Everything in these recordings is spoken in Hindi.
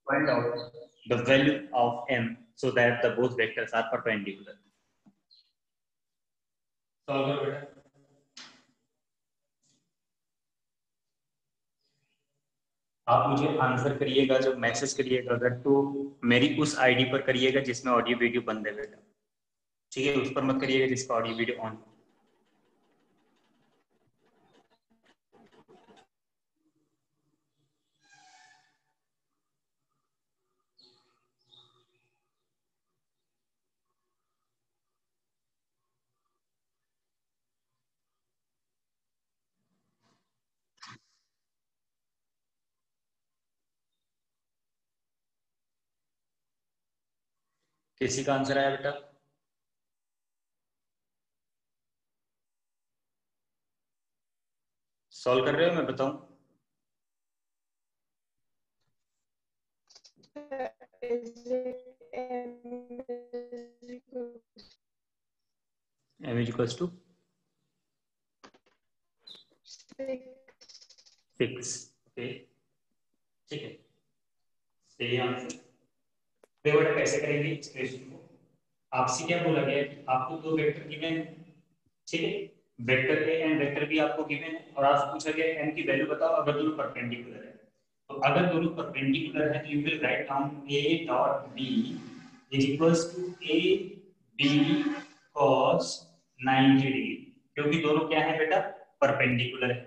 find out the value of m so that the both vectors are perpendicular. Solve करो बेटा. आप मुझे आंसर करिएगा, जब मैसेज करिएगा अगर तो मेरी उस आईडी पर करिएगा जिसमें ऑडियो वीडियो बंद है बेटा, ठीक है? उस पर मत करिएगा जिसका ऑडियो वीडियो ऑन. किसी का आंसर आया बेटा? सॉल्व कर रहे हो, मैं बताऊं? m is equals to 6. Okay, ठीक है, सही आंसर. देखो बेटा कैसे करेंगे एक्सप्रेशन को. आपसे क्या बोला गया कि आपको दो वेक्टर गिवन है, ठीक है? Vector A and vector B आपको गिवन है और आपसे पूछा गया एम की वैल्यू बताओ अगर दोनों परपेंडिकुलर है. तो अगर दोनों परपेंडिकुलर है तो you will write down a dot b is equals to a b cos 90 degree, क्योंकि दोनों क्या है बेटा? परपेंडिकुलर है.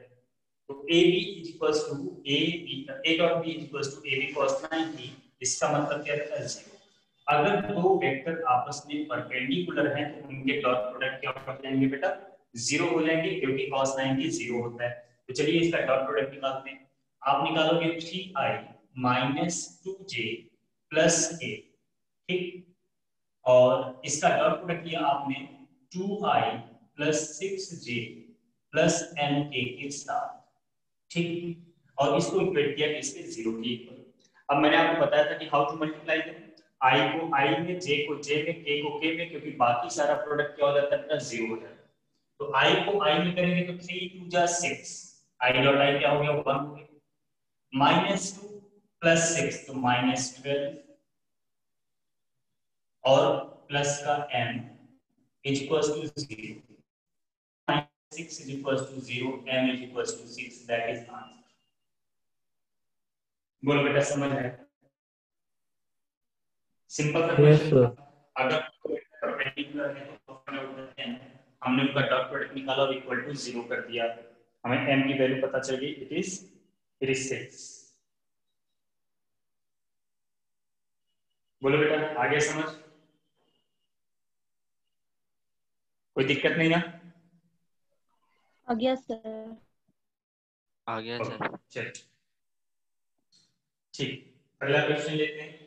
तो a b is equals to a dot b is equals to a b cos 90. इसका मतलब क्या है? 0. अगर दो वेक्टर आपस में परपेंडिकुलर हैं तो उनके डॉट प्रोडक्ट क्या हो जाएंगे बेटा? 0 हो जाएंगे, क्योंकि cos 90 0 होता है. तो चलिए इसका डॉट प्रोडक्ट निकालते हैं. आप निकालोगे 3i minus 2j plus a, ठीक? और इसका डॉट प्रोडक्ट लिया आपने 2i plus 6j plus m के साथ, ठीक? और इसको इक्वेट किया इसके 0 के इक्वल. अब मैंने आपको बताया था कि हाउ टू मल्टीप्लाई करें. i को i में, j को j में, k को k में, क्योंकि बाकी सारा प्रोडक्ट क्या हो जाता है? 0 हो जाता है. तो i को i में करेंगे तो 3 2 जा 6, i डॉट i क्या हो गया? 1 हो गया. माइनस 2 प्लस 6 तो माइनस 12 और प्लस का m is equals to 0. 6 is equals to 0, m is equals to 6. That is answer. बोलो बेटा, समझ आया? सिंपल सा क्वेश्चन था. अगर परपेंडिकुलर है तो हमने उनका डॉट प्रोडक्ट निकाला और इक्वल टू 0 कर दिया. हमें m की वैल्यू पता चल गई. It is 6. बोलो बेटा, आगे समझ? कोई दिक्कत नहीं ना? आ गया सर. आ गया सर. चल ठीक, पहला क्वेश्चन लेते हैं.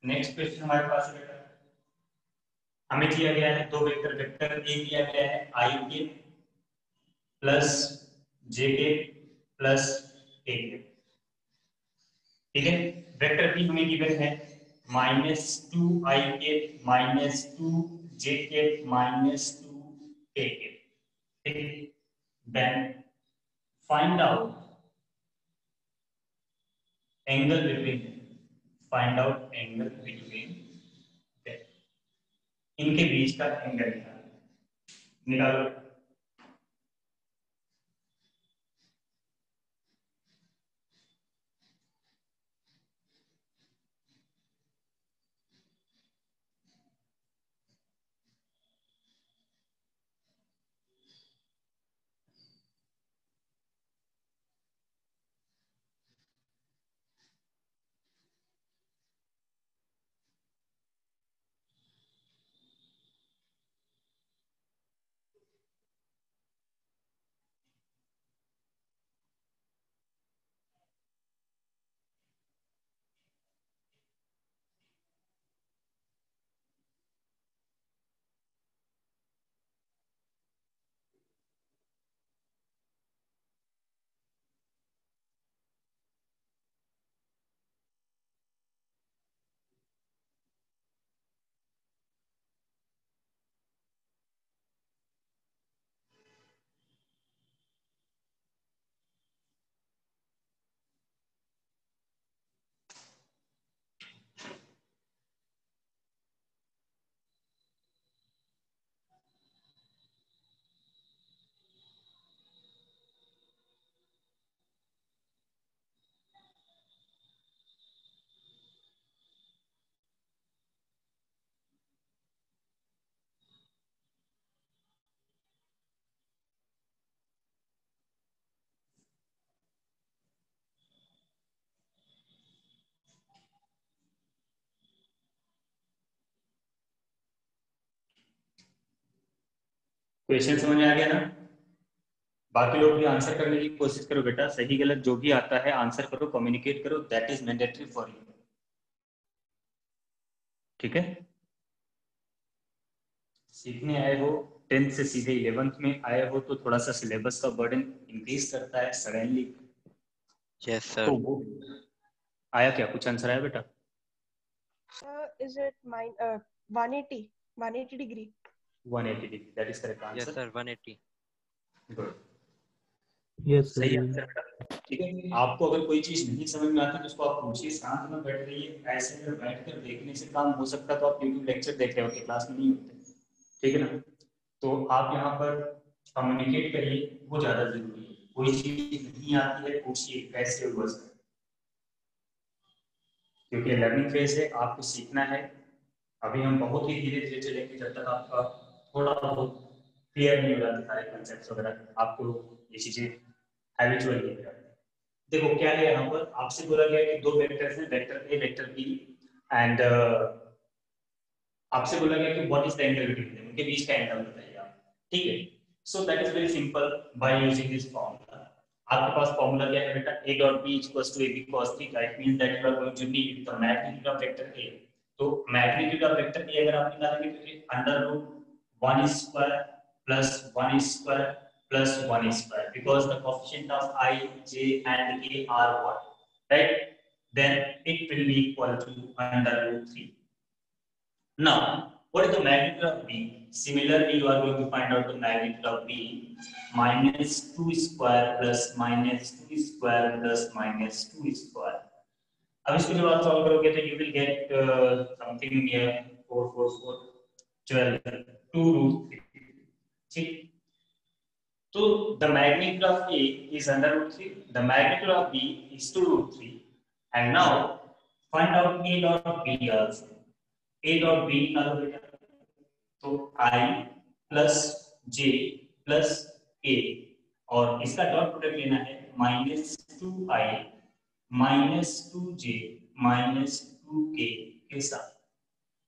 नेक्स्ट क्वेश्चन हमारे पास है बेटा. हमें दिया गया है दो वेक्टर. वेक्टर ए दिया गया है i के प्लस j के प्लस k के, ठीक है? वेक्टर बी हमें गिवन है माइनस 2i के माइनस 2j के माइनस 2k के, ठीक है? Then find out angle between, find out angle between, इनके बीच का एंगल निकालो. क्वेश्चन समझ में आ गया ना? बाकी लोग भी आंसर करने की कोशिश करो बेटा, सही गलत जो भी आता है आंसर करो, कम्युनिकेट करो, that is mandatory for you. ठीक है, सीखने आए हो, 10th से सीधे 11th में आए हो, तो थोड़ा सा सिलेबस का बर्डन इंक्रीज करता है सडनली। Yes sir. तो वो आया क्या, कुछ आंसर आया बेटा? Is it 180 degree? 180 degree, that is correct yes answer. Sir 180। Good, yes सही सर। आंसर बेटा। ठीक है, आपको अगर कोई चीज नहीं समझ में आती तो उसको आप पूछिए, शांत में बैठ रहिए। ऐसे अगर बैठ कर देखने से काम हो सकता है तो आप यूट्यूब लेक्चर देख रहे होते, क्लास में नहीं होते। ठीक है ना? तो आप यहाँ पर कम्युनिकेट करिए, वो ज्यादा जरूरी है। कोई चीज नहीं आती है, पूछिए कैसे हुआ सर, क्योंकि लर्निंग फेज है, आपको सीखना है। अभी हम बहुत ही धीरे धीरे चलेंगे, जब तक आपका थोड़ा बहुत क्लियर नहीं हो जाते सारे कंसेप्ट वगैरह, आपको ये चीजें हैबिचुअल नहीं हो जाती। देखो क्या है, यहाँ पर आपसे बोला गया कि दो वेक्टर्स हैं, vector A vector B, and आपसे बोला गया कि what is the angle between them, उनके बीच का एंगल बताइए आप। ठीक है, so that is very simple by using this formula. आपके पास फॉर्मूला क्या है बेटा? a dot b equals to ab cos theta. It means that you are going to need the magnitude of vector a। तो मैग्नीट्यूड ऑफ वेक्टर a अगर आप निकालेंगे तो under root 1 square plus 1 square plus 1 square, because the coefficient of I, J and K are what, right? Then it will be equal to under root 3. Now, what is the magnitude of b? Similarly, you are going to find out the magnitude of b, minus 2 square plus minus 2 square plus minus 2 square. अब इसको जब आप सॉल्व करोगे तो you will get something near 4 4 4 12 2 root 3. ठीक, तो the magnitude of a is under root 3, the magnitude of b is 2 root 3, and now find out a dot b also. a dot b निकालो बेटा, तो i plus j plus k, और इसका डॉट प्रोडक्ट लेना है minus 2i minus 2j minus 2k के साथ।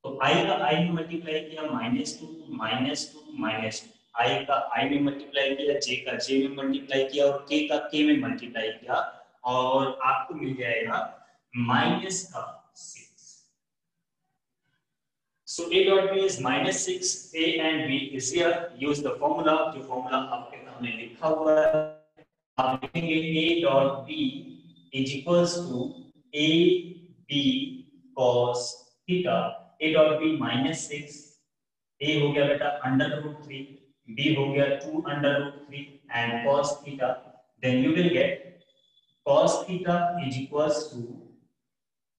तो i का i में मल्टीप्लाई किया माइनस 2 माइनस 2 माइनस 2, i का i में मल्टीप्लाई किया, j का j में मल्टीप्लाई किया और k का k में मल्टीप्लाई किया, और आपको मिल जाएगा माइनस का 6। So a dot b is minus 6, a and b is here. Use the formula, जो formula आपके सामने लिखा हुआ है। आप लिखेंगे a dot b is equals to a b cos theta। a dot b minus 6, a हो गया बेटा under root 3, b हो गया 2 under root 3 and cos theta, then you will get cos theta is equals to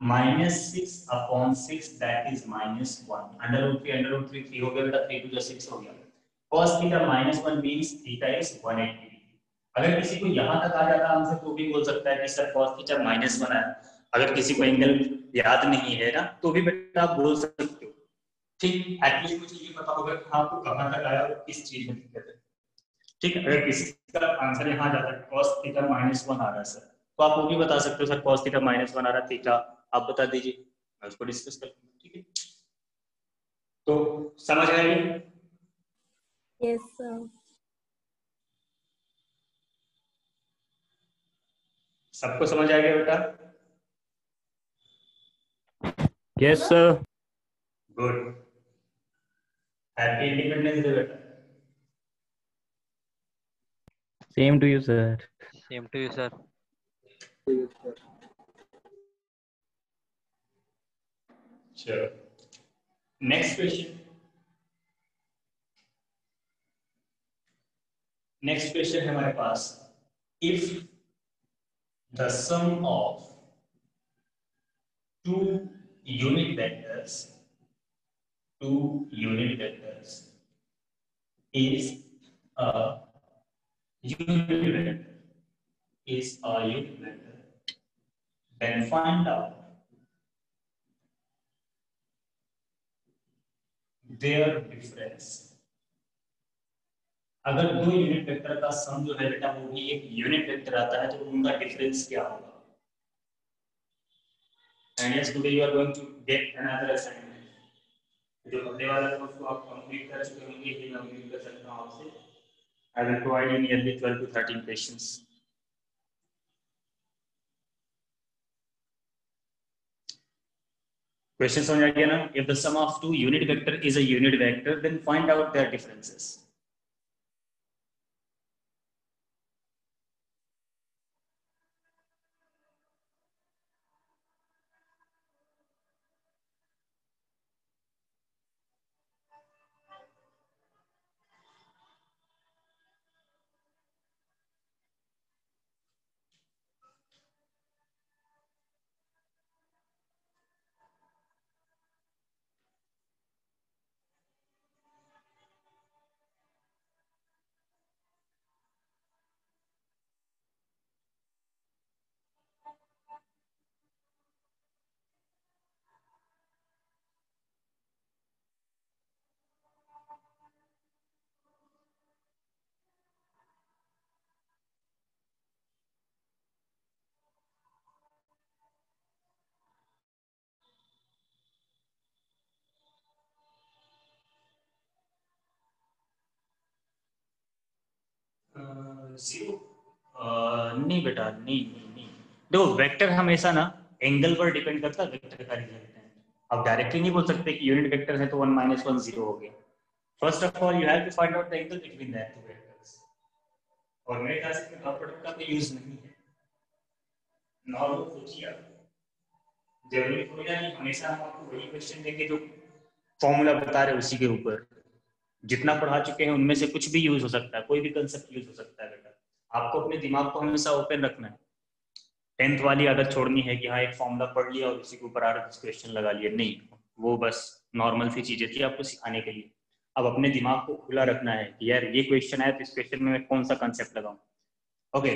minus 6 upon 6, that is minus 1 under root 3 3 हो गया बेटा, 3 to 6 हो गया। cos theta minus 1 means theta is 180 degree. अगर किसी को यहाँ तक आ जाता आंसर तो भी बोल सकता है कि सर cos theta minus 1 है। अगर किसी को एंगल याद नहीं है ना तो भी बेटा आप बोल सकते हो। ठीक, एटलीस्ट मुझे ये पता होगा कि आपको कहाँ तक आया और किस चीज में दिक्कत है। ठीक है, अगर किसी का आंसर यहाँ जाता है cos थीटा -1 आ रहा है सर, तो आप वो भी बता सकते हो सर cos थीटा -1 आ रहा है, थीटा आप बता दीजिए, मैं उसको डिस्कस कर लूंगा। ठीक है, तो समझ आएगी? Yes sir. सबको समझ आ गया बेटा? Yes sir. Good, happy independence day बेटा। Same to you sir. Same to you sir. चलो नेक्स्ट क्वेश्चन। नेक्स्ट क्वेश्चन है हमारे पास, if the sum of two unit vectors is a unit vector, then find out their difference। अगर दो यूनिट वेक्टर का सम जो है बेटा वो भी एक यूनिट वेक्टर आता है तो उनका डिफरेंस क्या होगा? And yes, today you are going to get another assignment. जो अगले वाला था उसको आप कंप्लीट कर चुके होंगे, ये मैं कंप्लीट कर सकता हूँ आपसे। I will provide you nearly 12 to 13 questions. Question समझ आ गया ना? If the sum of two unit vector is a unit vector, then find out their differences. Zero नहीं बेटा, नहीं। देखो वेक्टर हमेशा ना एंगल पर डिपेंड करता है वेक्टर का रिजल्टेंट। अब डायरेक्टली नहीं बोल सकते कि यूनिट वेक्टर है तो 1 - 1 0 हो गया। First of all you have to find out the angle between that two vectors. और मेरे ख्याल से डॉट प्रोडक्ट का कोई यूज नहीं है। नॉर्मल सोचिए, जरूरी थोड़ी ना हमेशा हम आपको वही क्वेश्चन देंगे जो फॉर्मूला बता रहे उसी के ऊपर। जितना पढ़ा चुके हैं उनमें से कुछ भी यूज हो सकता है, कोई भी कंसेप्ट यूज हो सकता है बेटा। आपको अपने दिमाग को हमेशा ओपन रखना है। 10th वाली आदत छोड़नी है कि हाँ एक फॉर्मूला पढ़ लिया और उसी के ऊपर क्वेश्चन लगा लिया, नहीं। वो बस नॉर्मल सी चीजें थी आपको सिखाने के लिए। अब अपने दिमाग को खुला रखना है कि यार ये क्वेश्चन है तो इस क्वेश्चन में मैं कौन सा कंसेप्ट लगाऊं। ओके,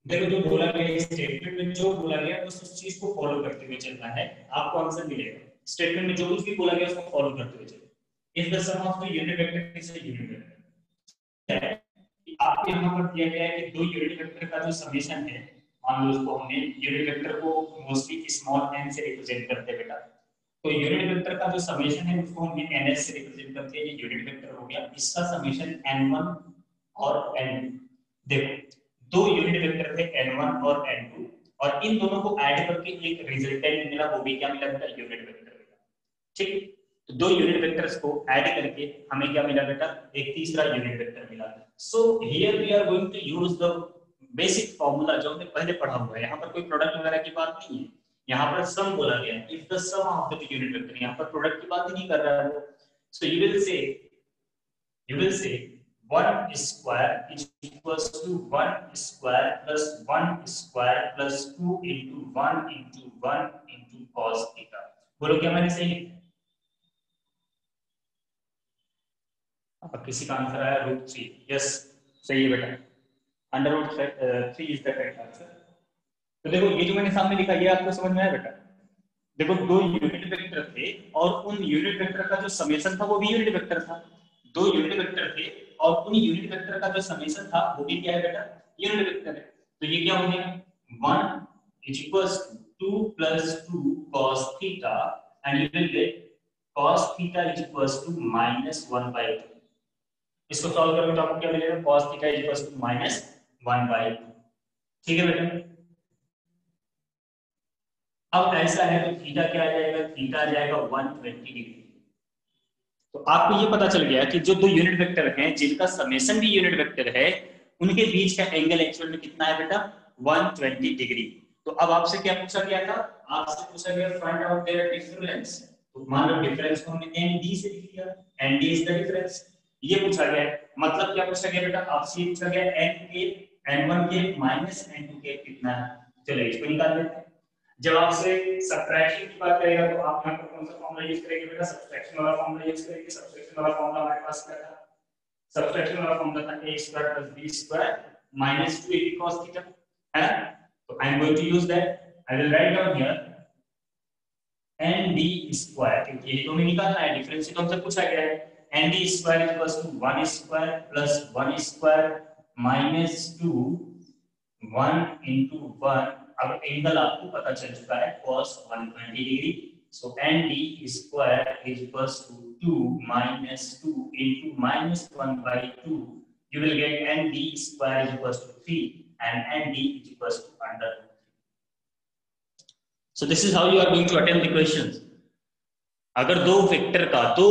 देखो जो बोला गया स्टेटमेंट में, जो बोला गया बस उस चीज को फॉलो करते हुए चलना है, आपको आंसर मिलेगा। स्टेटमेंट में जो कुछ भी बोला गया उसको फॉलो करते हुए चलो। If the sum of the unit vector is a unit vector, आपके यहाँ पर दिया गया है कि दो यूनिट वेक्टर का जो समेशन है, मान लो उसको हमने यूनिट वेक्टर को मोस्टली स्मॉल n से रिप्रेजेंट करते हैं बेटा। तो यूनिट वेक्टर का जो समेशन है उसको हमने ns से रिप्रेजेंट करते हैं। ये यूनिट वेक्टर हो गया, इसका समेशन n1 और n2। देखो दो यूनिट वेक्टर थे n1 और n2, और इन दोनों को ऐड करके एक रिजल्टेंट मिला, वो भी क्या मिला बेटा? यूनिट वेक्टर मिला। ठीक, तो दो यूनिट वेक्टर्स को ऐड करके हमें क्या मिला बेटा? एक तीसरा यूनिट वेक्टर मिला। So here we are going to use the basic formula जो हमने पहले पढ़ा हुआ है। यहाँ पर कोई प्रोडक्ट वगैरह की बात नहीं है, यहाँ पर सम बोला गया है। If the sum of the unit vector, यहाँ पर प्रोडक्ट की बात ही नहीं कर रहा है वो। So you will say 1 square is equals to 1 square plus 1 square plus 2 into 1 into 1 into cos theta। बोलो क्या मैंने सही लिखा? अब किसी का आंसर आया √3। यस सही है बेटा, √3 इज द करेक्ट आंसर। तो देखो ये जो मैंने सामने लिखा ये आपको समझ में आया बेटा? देखो दो यूनिट वेक्टर थे और उन यूनिट वेक्टर का जो समेशन था वो भी यूनिट वेक्टर था। दो यूनिट वेक्टर थे और उन यूनिट वेक्टर का जो समेशन था वो भी क्या है बेटा? यूनिट वेक्टर है। तो ये क्या हो गया? 1 is equals to 2 plus 2 cos theta, and you will get cos theta is equals to -1/2। इसको सॉल्व करोगे तो आपको क्या मिलेगा? cos theta is equals to -1/2। ठीक है बेटा? अब ऐसा है तो थीटा क्या आ जाएगा? थीटा आ जाएगा 120 डिग्री। तो आपको ये पता चल गया कि जो दो यूनिट वेक्टर हैं जिनका समेशन भी यूनिट वेक्टर है, उनके बीच का एंगल एक्चुअल में कितना है बेटा? 120 डिग्री। तो अब आपसे क्या पूछा गया था? आपसे पूछा गया फाइंड आउट देयर डिफरेंस। तो मान लो डिफरेंस को हमने ND से लिख दिया, ND इज द डिफरेंस। ये पूछा गया है, मतलब क्या पूछा गया बेटा? आपसे पूछा गया n1 के -n2 के कितना है। चलो इसको निकाल लेते हैं। जब आपसे सब्ट्रैक्शन की बात करेगा तो आप यहाँ पर कौन सा फॉर्मूला यूज करेंगे बेटा? सब्ट्रैक्शन वाला फॉर्मूला यूज करेंगे। सब्ट्रैक्शन वाला फॉर्मूला हमारे पास क्या था? सब्ट्रैक्शन वाला फॉर्मूला था a² + b² - 2ab cos theta, है ना? तो I am going to use that. I will write down here ND², क्योंकि ये हमें निकालना है, डिफरेंस तो हमसे पूछा गया है। ND² = 1² + 1² - 2 1 into 1। अब एंगल आपको पता चल चुका है cos 120 degree. So ND square is equals to 2 minus 2 into minus 1 by 2. You will get ND square is equals to 3 and ND is equals to under 2. So this is how you are going to attempt the questions. अगर दो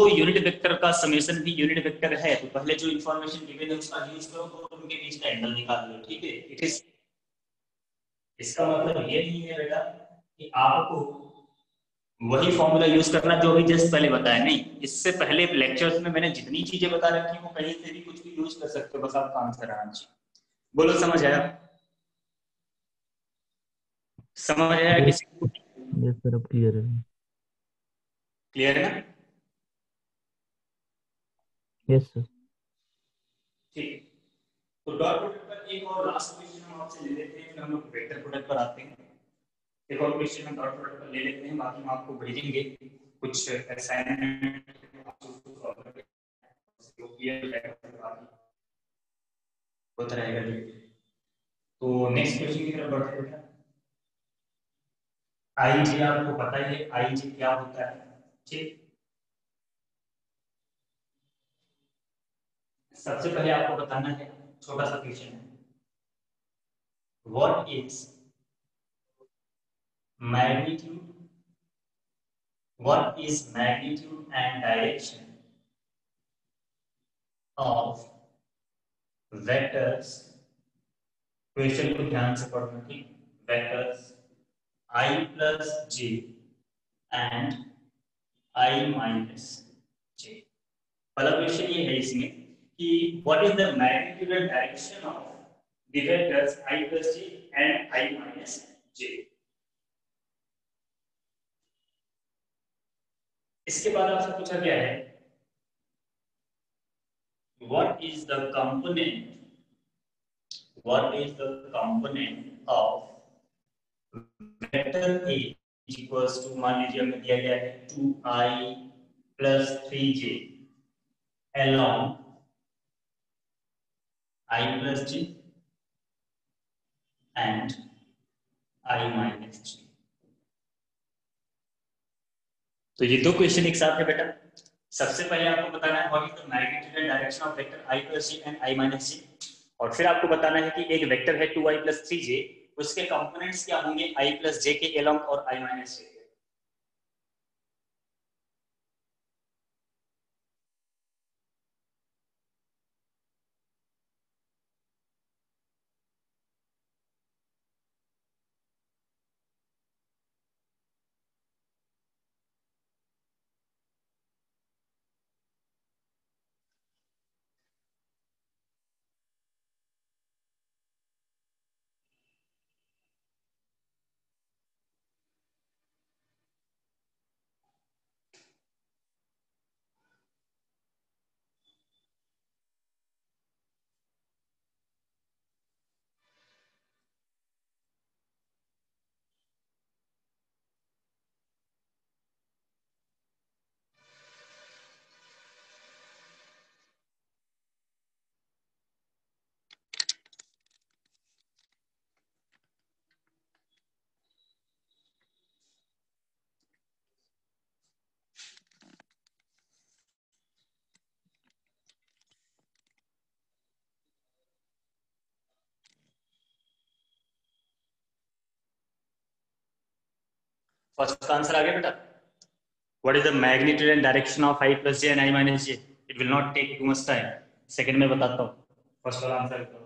यूनिट वेक्टर का समेशन भी यूनिट वेक्टर है तो पहले जो इंफॉर्मेशन गिवन है उसका यूज करो और उनके बीच का एंगल निकाल लो, ठीक है। इट इज, इसका मतलब ये नहीं है बेटा कि आपको वही फॉर्मूला यूज करना जो अभी जस्ट पहले बताया, नहीं। इससे पहले लेक्चर्स में मैंने जितनी चीजें बता रखी वो कहीं से भी कुछ भी यूज कर सकते हो, बस आपका आंसर आना चाहिए। बोलो समझ आया? समझ आया किसी को? यस सर, अब क्लियर है। क्लियर है ना? Yes sir. ठीक है, तो डॉट प्रोडक्ट पर एक और लास्ट क्वेश्चन हम आपसे ले लेते हैं, फिर हम लोग वेक्टर प्रोडक्ट पर आते हैं। एक और क्वेश्चन हम डॉट प्रोडक्ट पर ले लेते हैं, बाकी हम आपको भेजेंगे कुछ असाइनमेंट होता रहेगा। तो नेक्स्ट क्वेश्चन की तरफ बढ़ते हैं। आई जी आपको पता ही है आई जी क्या होता है, ठीक। सबसे पहले आपको बताना है, छोटा सा क्वेश्चन है, what is magnitude, what is magnitude and direction of vectors. Question को ध्यान से पढ़ना, ठीक। Vectors I plus j and I minus j। पहला क्वेश्चन ये है इसमें कि what is the magnitude and direction of the vectors I plus j and I minus j। इसके बाद आपसे पूछा गया है what is the component of vector A equals to, मान लीजिए हमें दिया गया है 2i plus 3j along I plus j and I minus j। तो ये दो क्वेश्चन एक साथ है बेटा। सबसे पहले आपको बताना है what is the magnitude and direction of vector I plus j and I minus j, और फिर आपको बताना है कि एक वेक्टर है 2i plus 3j, उसके कंपोनेंट्स क्या होंगे I plus j के along और I minus j के। फर्स्ट आंसर आ गया बेटा, what is the magnitude and direction of I plus j and I minus j। It will not take too much time, second में बताता हूँ। फर्स्ट वाला आंसर करो।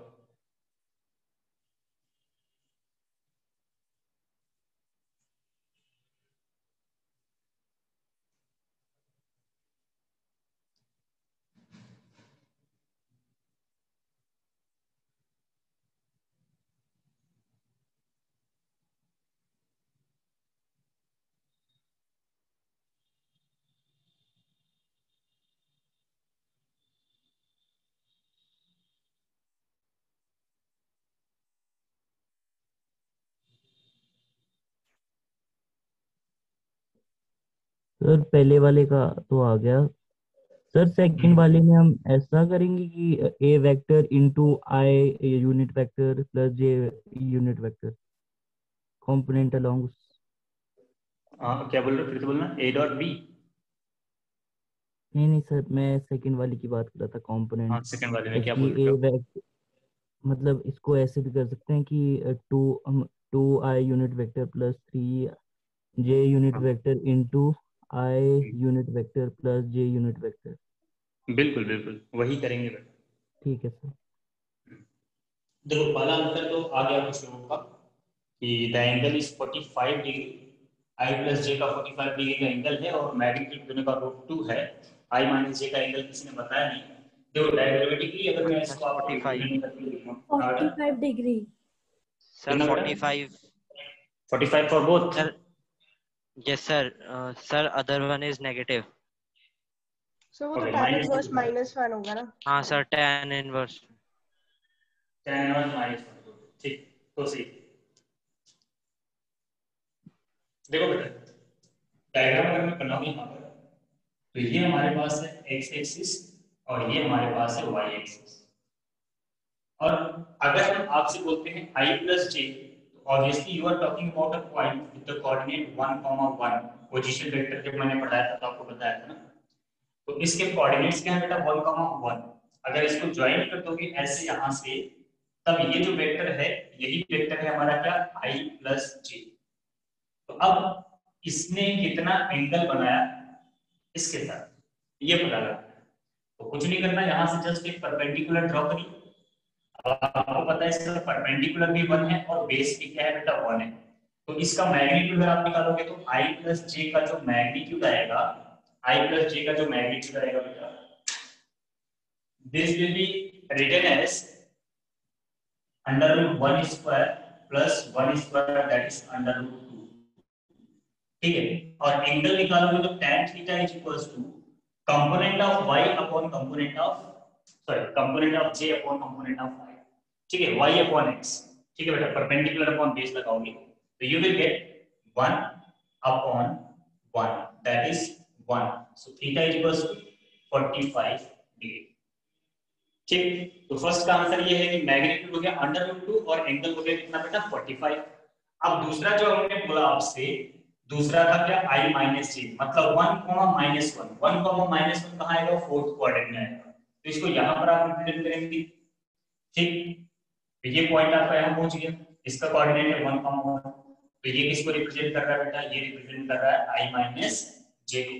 सर पहले वाले का तो आ गया सर, सेकंड वाले में हम ऐसा करेंगे कि a vector into i unit vector plus j unit vector component along. क्या बोल रहे हो, फिर से बोलना, ए डॉट बी। नहीं सर, मैं सेकंड वाली की बात कर रहा था, कंपोनेंट। हाँ सेकंड वाले में क्या कि बोल रहे ए हो? वेक्टर, मतलब इसको ऐसे भी कर सकते हैं कि two i unit vector plus 3 j unit हाँ vector into i unit vector plus j unit vector. बिल्कुल बिल्कुल वही करेंगे बेटा। ठीक है सर। देखो पहला आंसर तो आ गया कुछ लोगों का कि the angle is 45 degree, i plus j का 45 डिग्री का एंगल है और मैग्नीट्यूड दोनों का √2 है। आई माइनस जे का एंगल किसी ने बताया नहीं। देखो डायग्रामेटिकली अगर मैं इसको आपको 45 रिप्रेजेंट करके लिखूं, 45 डिग्री। सर, कितना बेटा? 45 45 for both. Sir. Yes sir. Sir other one is negative. Sir वो तो ओके tan माइनस इनवर्स -1 होगा ना। हाँ सर, tan इनवर्स। tan और माइनस, ठीक तो सही। देखो बेटा डायग्राम अगर मैं बनाऊं यहाँ पर, तो ये हमारे पास है एक्स एक्सिस और ये हमारे पास है वाई एक्सिस। और अगर हम आपसे बोलते हैं i प्लस जे, तो obviously you are talking about a point with the coordinate 1,1। Position vector जब मैंने पढ़ाया था तो आपको बताया था ना, तो इसके कोऑर्डिनेट्स क्या है बेटा 1,1। अगर इसको ज्वाइन कर दोगे ऐसे यहां से, तब ये जो वेक्टर है यही वेक्टर है हमारा क्या i प्लस जे। तो अब इसने कितना एंगल बनाया इसके साथ ये पता लगना है। तो कुछ नहीं करना, यहाँ से जस्ट एक परपेंडिकुलर ड्रॉ करिए। आपको पता है इसका परपेंडिकुलर भी 1 है और बेस भी क्या है बेटा 1 है। तो इसका मैग्नीट्यूड अगर आप निकालोगे तो i प्लस जे का जो मैग्नीट्यूड आएगा, i प्लस जे का जो मैग्नीट्यूड आएगा बेटा, this will be written as √1 square plus 1 square that is √2। ठीक है, और एंगल निकालोगे तो tan theta is equals to component of y upon component of, sorry component of j upon component of y। ठीक है, y अपॉन x। ठीक है बेटा, परपेंडिकुलर अपॉन बेस लगाओगे तो you will get 1 upon 1 that is 1। So theta is equals to 45 degree. ठीक, तो फर्स्ट का आंसर ये है कि मैग्नीट्यूड हो गया √2 और एंगल हो गया कितना बेटा 45। अब दूसरा जो हमने बोला आपसे, दूसरा था क्या i माइनस जे, मतलब 1, -1। 1, -1 कहाँ आएगा, फोर्थ क्वाड्रेंट में आएगा, तो इसको यहाँ पर आप रिप्रेजेंट करेंगे। ठीक, तो ये पॉइंट आपका यहाँ पहुंच गया, इसका कोऑर्डिनेट है 1, 1। तो ये किसको रिप्रेजेंट कर रहा है बेटा, ये रिप्रेजेंट कर रहा है i माइनस जे को।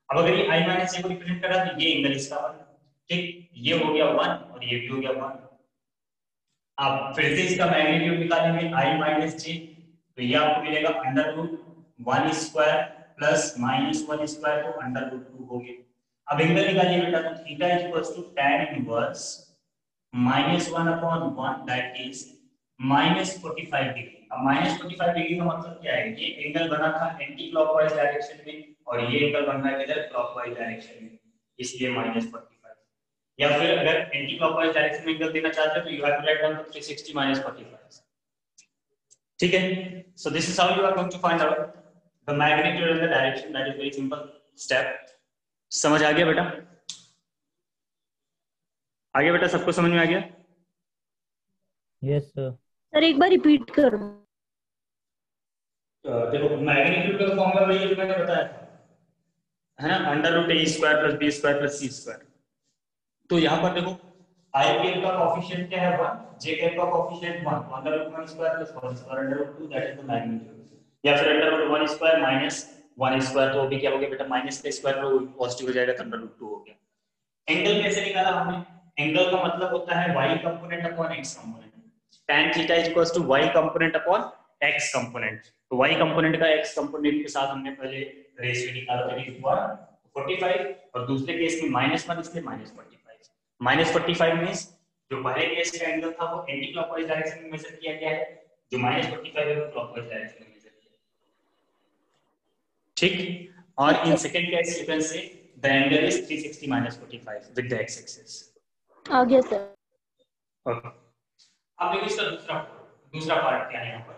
अब अगर ये i माइनस जे को रिप्रेजेंट कर रहा है तो ये एंगल इसका 1। ठीक, ये हो गया 1 और ये भी हो गया 1। आप फिर से इसका मैग्नीट्यूड निकालेंगे i माइनस जे, तो ये आपको मिलेगा √1 स्क्वायर प्लस -1 स्क्वायर, तो √2 हो गया। अब एंगल निकालिए बेटा, तो theta is equals to tan inverse -1 upon 1 that is -45 degree. अब -45 डिग्री का मतलब क्या है, ये एंगल बना था एंटी क्लॉकवाइज डायरेक्शन में और ये एंगल बन रहा है इधर क्लॉकवाइज डायरेक्शन में, इसलिए -45। या फिर अगर एंटी क्लॉकवाइज डायरेक्शन में एंगल देना चाहते हो तो you have to write down 360 -45। ठीक है, so this is how you are going to find out the magnitude and the direction. That is very simple step. समझ आ गया बेटा? आ गया बेटा, सबको समझ में आ गया? Yes sir. सर एक बार रिपीट करो। देखो मैग्नीट्यूड का फॉर्मूला वही जो मैंने बताया था, है ना, √a² + b² + c²। तो यहाँ पर देखो i कैप का कोएफिशिएंट क्या है 1, j कैप का कोएफिशिएंट 1, तो √1² + 1² √2 दैट इज द मैग्नीट्यूड। या फिर √1² - 1² तो भी क्या हो गया बेटा, माइनस का स्क्वायर तो पॉजिटिव हो जाएगा तो √2 हो गया। एंगल कैसे निकाला हमने, एंगल का मतलब होता है y component upon x component. tan theta is equals to y component upon x component. तो y कंपोनेंट का x कंपोनेंट के साथ हमने पहले रेशियो निकाला था, इट वाज 45 और दूसरे केस में -1 इसलिए -45। -45 मींस जो पहले केस का एंगल था वो एंटी क्लॉकवाइज डायरेक्शन में मेजर किया गया है, जो -45 है वो क्लॉकवाइज डायरेक्शन में मेजर किया। ठीक, और in second case you can say the angle is 360 - 45 with the x-axis. आ गया सर। Okay. अब देखिए इसका दूसरा पार्ट क्या है यहाँ पर।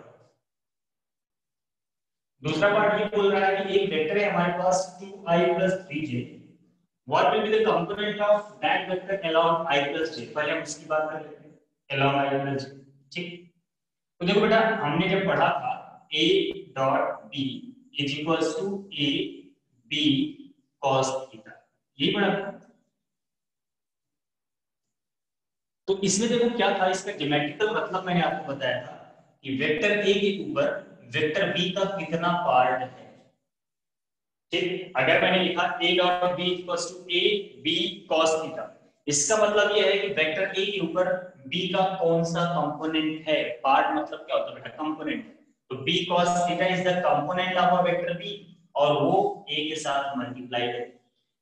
दूसरा पार्ट ये बोल रहा है कि एक वेक्टर है हमारे पास 2i + 3j। What will be the component of that vector along i + j? पहले हम इसकी बात कर लेते हैं along i + j। ठीक, तो देखो बेटा हमने जब पढ़ा था a dot b is equals to A B cos theta, यही पढ़ा। तो इसमें देखो क्या था, इसका ज्योमेट्रिकल मतलब मैंने आपको बताया था कि वेक्टर ए के ऊपर वेक्टर बी का कितना पार्ट है। ठीक, अगर मैंने लिखा a dot b equals to a b cos theta, इसका मतलब यह है कि वेक्टर a के ऊपर b का कौन सा कंपोनेंट है। पार्ट मतलब क्या होता है बेटा, कंपोनेंट। तो b cos theta is the component of a vector b और वो a के साथ मल्टीप्लाइड है।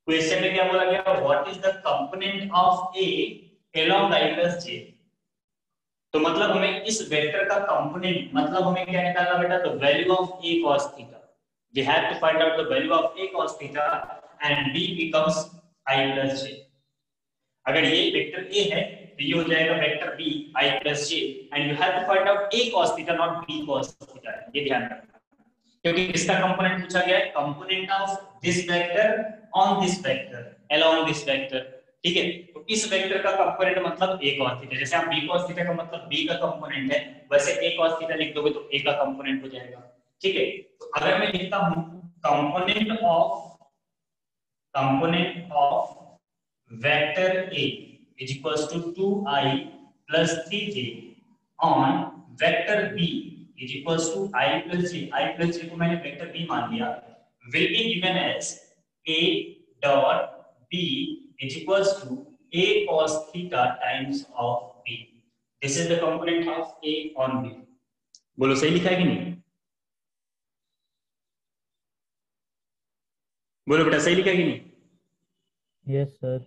क्वेश्चन में क्या बोला गया, what is the component of a along i plus j। तो मतलब हमें इस वेक्टर का कंपोनेंट मतलब हमें क्या निकालना बेटा, तो value of a cos theta. We have to find out the value of a cos theta and b becomes I plus j। अगर ये वेक्टर a है तो ये हो जाएगा vector b I plus j and you have to find out a cos theta not b cos theta, ये ध्यान रखना क्योंकि इसका कंपोनेंट पूछा गया है, component of this vector on this vector along this vector. ठीक है, तो इस वेक्टर का कंपोनेंट मतलब a cos थीटा, जैसे आप b cos थीटा का मतलब b का कंपोनेंट है, वैसे a cos थीटा लिख दोगे तो a का कंपोनेंट हो जाएगा। ठीक है, तो अगर मैं लिखता हूं component of vector a is equals to 2i plus 3j on vector b is equals to i plus j को मैंने वेक्टर b मान लिया, will be given as a dot b is equals to a cos theta times of b। This is the component of a on b। बोलो सही लिखा है कि नहीं, बोलो बेटा सही लिखा कि नहीं। Yes, sir.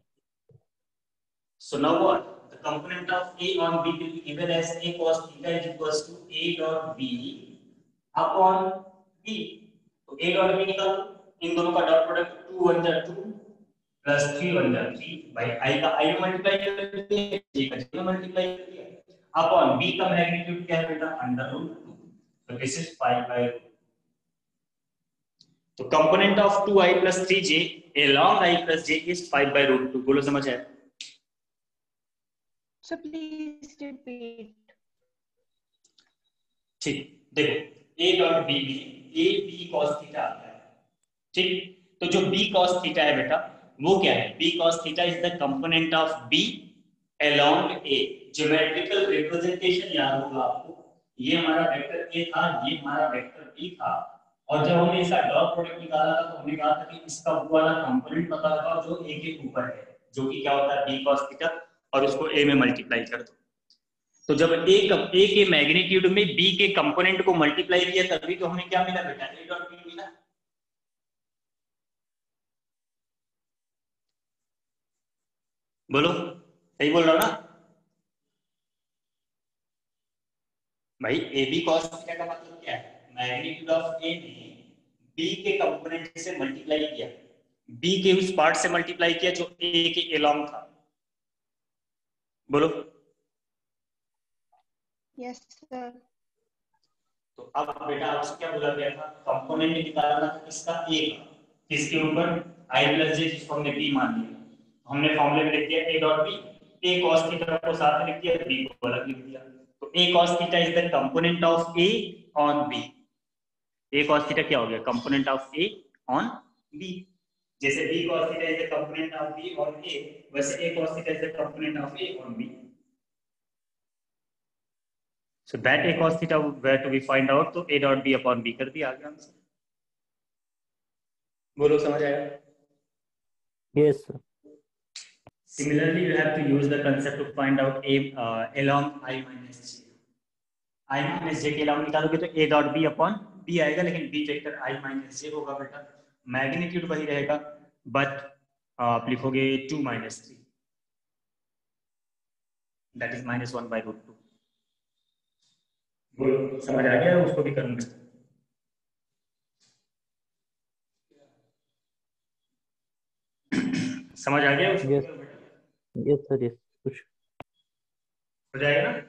So now what? The component of a on b will be given as a cos theta is equals to a dot b upon b। तो a dot b निकालो, इन दोनों का डॉट प्रोडक्ट 2 1 जा 2 प्लस 3 1 जा 3 भाई i का i में मल्टीप्लाई कर दिया, j का j में मल्टीप्लाई कर दिया, अपॉन b का मैग्नीट्यूड क्या है बेटा, √2। तो दिस इज 5/2। तो component of 2i plus 3j along i plus j is 5/√2। बोलो समझ आया। So please repeat. ठीक, देखो a डॉट b में a b cos थीटा आता है। ठीक, तो जो b cos थीटा है बेटा वो क्या है, b cos theta is the component of b along a। Geometrical representation याद होगा आपको, ये हमारा वेक्टर a था, ये हमारा वेक्टर b था, और जब हमने इसका डॉट प्रोडक्ट निकाला था तो हमने कहा था कि इसका वो वाला कंपोनेंट पता लगाओ जो a के ऊपर है, जो कि क्या होता है b cos थीटा, और उसको a में मल्टीप्लाई कर दो। तो जब a के मैग्नीट्यूड में b के कंपोनेंट को मल्टीप्लाई किया तभी तो हमें क्या मिला बेटा, a डॉट b मिला। बोलो सही बोल रहा हूं ना भाई। ए बी कॉस थीटा का मतलब क्या है, मैग्नीट्यूड ऑफ ए ने b के कंपोनेंट से मल्टीप्लाई किया, b के उस पार्ट से मल्टीप्लाई किया जो a के एलोंग था। बोलो Yes, sir. तो अब बेटा आपसे क्या बोला गया था, कंपोनेंट निकालना था किसका, a का, किसके ऊपर, i प्लस j, जिसको हमने b मान लिया। हमने फॉर्मूले में लिख दिया a dot b, a cos theta को साथ में लिख दिया, b को अलग लिख दिया। तो a cos theta is the component of a on b। a cos theta क्या हो गया, component of a on b। जैसे b cos theta is the component of b on a, वैसे a cos theta is the component of a on b। So that a cos theta where to be find out, तो a dot b upon b कर दिया, आ गया आंसर। बोलो समझ आया। Yes, sir. Similarly, you have to use the concept to find out a along I minus j। I minus j के along निकालोगे तो a dot b upon b आएगा, लेकिन b vector I minus j होगा बेटा, मैग्नीट्यूड वही रहेगा, बट आप लिखोगे 2 minus 3, that is -1/√2। बोलो समझ आ गया, उसको भी करूंगा। समझ आ गया उसको Yes. Yes, sir. Yes. कुछ हो जाएगा ना।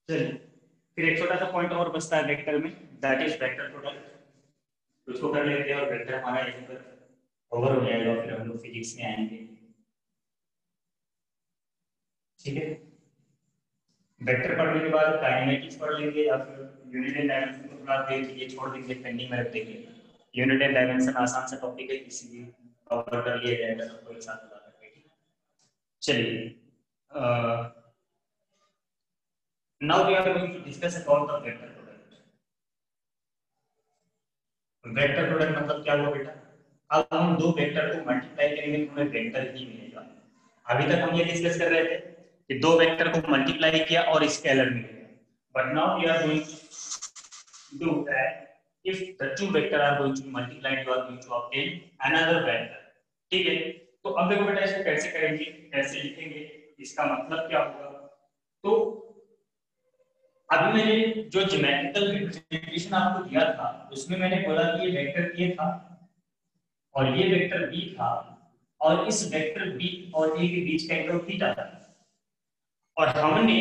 चलिए फिर एक छोटा सा पॉइंट और बचता है वेक्टर में, दैट इज वेक्टर प्रोडक्ट। उसको कर लेते हैं और वेक्टर हमारा यहीं पर कवर हो जाएगा, फिर हम लोग फिजिक्स में आएंगे। ठीक है, वेक्टर पढ़ने के बाद काइनेटिक्स पढ़ लेंगे या फिर यूनिट एंड डायमेंशन को थोड़ा देर के लिए छोड़ देंगे, पेंडिंग में रख देंगे। यूनिट एंड डायमेंशन आसान सा टॉपिक है, किसी भी कवर कर लिया जाएगा सबको एक साथ मिला करके, ठीक है। चलिए, now we are going to discuss about the vector product. Vector product मतलब क्या हुआ बेटा? अब हम दो वेक्टर को मल्टीप्लाई करेंगे तो हमें वेक्टर ही मिलेगा। अभी तक हम ये डिस्कस कर रहे थे कि दो वेक्टर को मल्टीप्लाई किया और स्केलर मिलेगा, but now we are going to do that if the two vector are going to be multiplied you are going to obtain another vector, ठीक है। तो अब देखो बेटा इसको कैसे करेंगे, कैसे लिखेंगे, इसका मतलब क्या होगा। तो अभी मैंने जो ज्योमेट्रिकल रिप्रेजेंटेशन आपको दिया था उसमें मैंने बोला कि ये वेक्टर ए था और ये वेक्टर बी था और इस वेक्टर बी और ए के बीच का एंगल थीटा था, और हमने